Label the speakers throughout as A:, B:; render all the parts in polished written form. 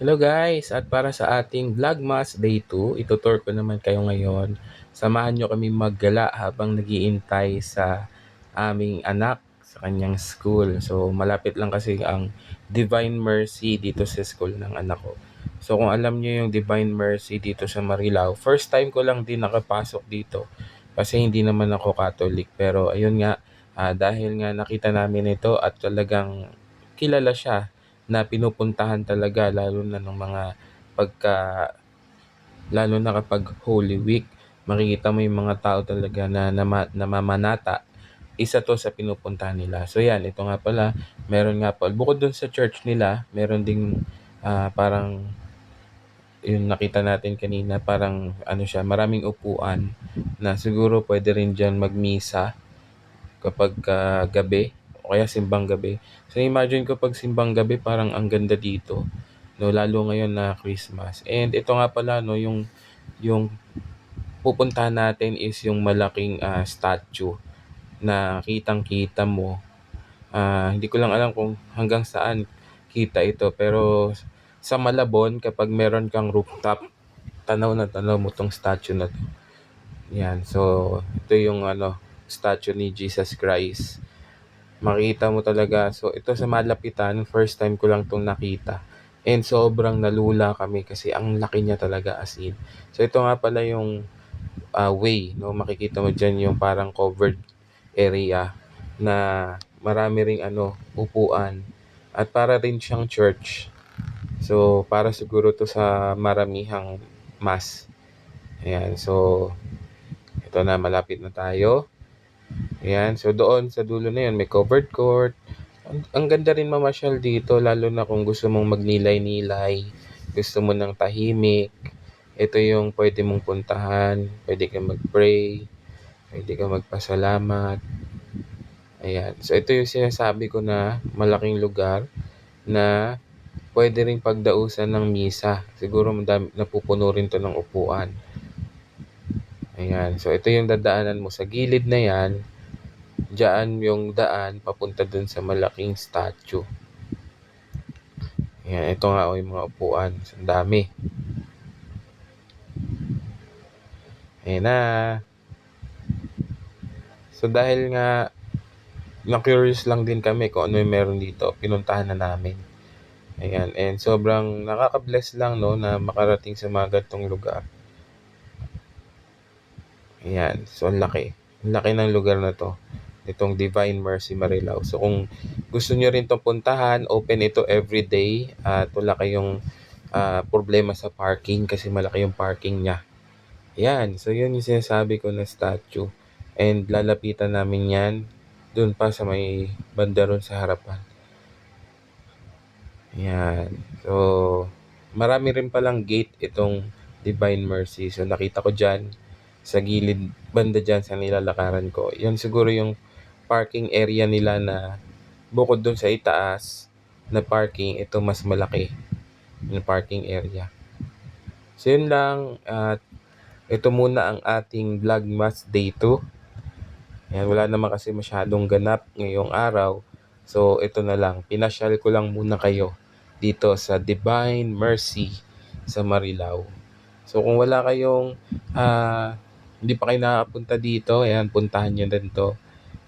A: Hello guys! At para sa ating Vlogmas Day 2, itutour ko naman kayo ngayon. Samahan nyo kami maggala habang nagiintay sa aming anak sa kanyang school. So malapit lang kasi ang Divine Mercy dito sa school ng anak ko. So kung alam nyo yung Divine Mercy dito sa Marilao, first time ko lang din nakapasok dito. Kasi hindi naman ako Catholic. Pero ayun nga, dahil nga nakita namin ito at talagang kilala siya na pinupuntahan talaga lalo na ng mga pagka lalo na kapag Holy Week, makikita mo yung mga tao talaga na namamanata. Isa to sa pinupuntahan nila. So yan, ito nga pala, meron nga po, bukod dun sa church nila, meron ding parang yung nakita natin kanina, parang ano siya, maraming upuan na siguro pwede rin dyan magmisa kapag gabi o kaya simbang gabi. So imagine ko pag simbang gabi parang ang ganda dito, no, lalo ngayon na Christmas. And ito nga pala, no, yung pupuntahan natin is yung malaking statue na kitang-kita mo. Hindi ko lang alam kung hanggang saan kita ito, pero sa Malabon kapag meron kang rooftop, tanaw na tanaw mo tong statue na to. Yan. So ito yung statue ni Jesus Christ. Makita mo talaga. So, ito sa malapitan, first time ko lang itong nakita. And sobrang nalula kami kasi ang laki niya talaga as in. So, ito nga pala yung way, no? Makikita mo dyan yung parang covered area na marami ring upuan. At para rin siyang church. So, para siguro to sa maramihang mass. Ayan. So, ito na, malapit na tayo. Ayan, so doon sa dulo na yun, may covered court. Ang ganda rin mamasyal dito, lalo na kung gusto mong magnilay-nilay, gusto mo ng tahimik. Ito yung pwede mong puntahan, pwede kang mag-pray, pwede kang magpasalamat. Ayan, so ito yung sinasabi ko na malaking lugar na pwede ring pagdausan ng misa. Siguro napupuno rin to ng upuan. Ayan, so ito yung dadaanan mo sa gilid na yan. Diyan yung daan papunta dun sa malaking statue. Ayan, ito nga yung mga upuan. Ang dami. Ayan na. So dahil nga na-curious lang din kami kung ano yung meron dito, pinuntahan na namin. Ayan, and sobrang nakaka-bless lang, no, na makarating sa mga ganitong lugar. Ayan, so ang laki. Ang laki ng lugar na to. Itong Divine Mercy Marilao. So kung gusto nyo rin itong puntahan, open ito everyday at wala kayong problema sa parking kasi malaki yung parking niya. Yan, so yun yung sinasabi ko na statue. And lalapitan namin yan dun pa sa may banda ron sa harapan. Yan. So, marami rin palang gate itong Divine Mercy. So, nakita ko dyan sa gilid banda dyan sa nilalakaran ko. Yan siguro yung parking area nila na bukod dun sa itaas na parking, ito mas malaki yung parking area. So, yun lang. At ito muna ang ating Vlogmas Day 2. Yan, wala naman kasi masyadong ganap ngayong araw. So, ito na lang. Pinasyal ko lang muna kayo dito sa Divine Mercy sa Marilao. So, kung wala kayong, hindi pa kayo nakapunta dito, ayan, puntahan nyo din to.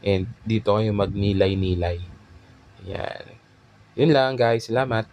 A: And dito kayo magnilay-nilay. Yan. Yun lang, guys. Salamat.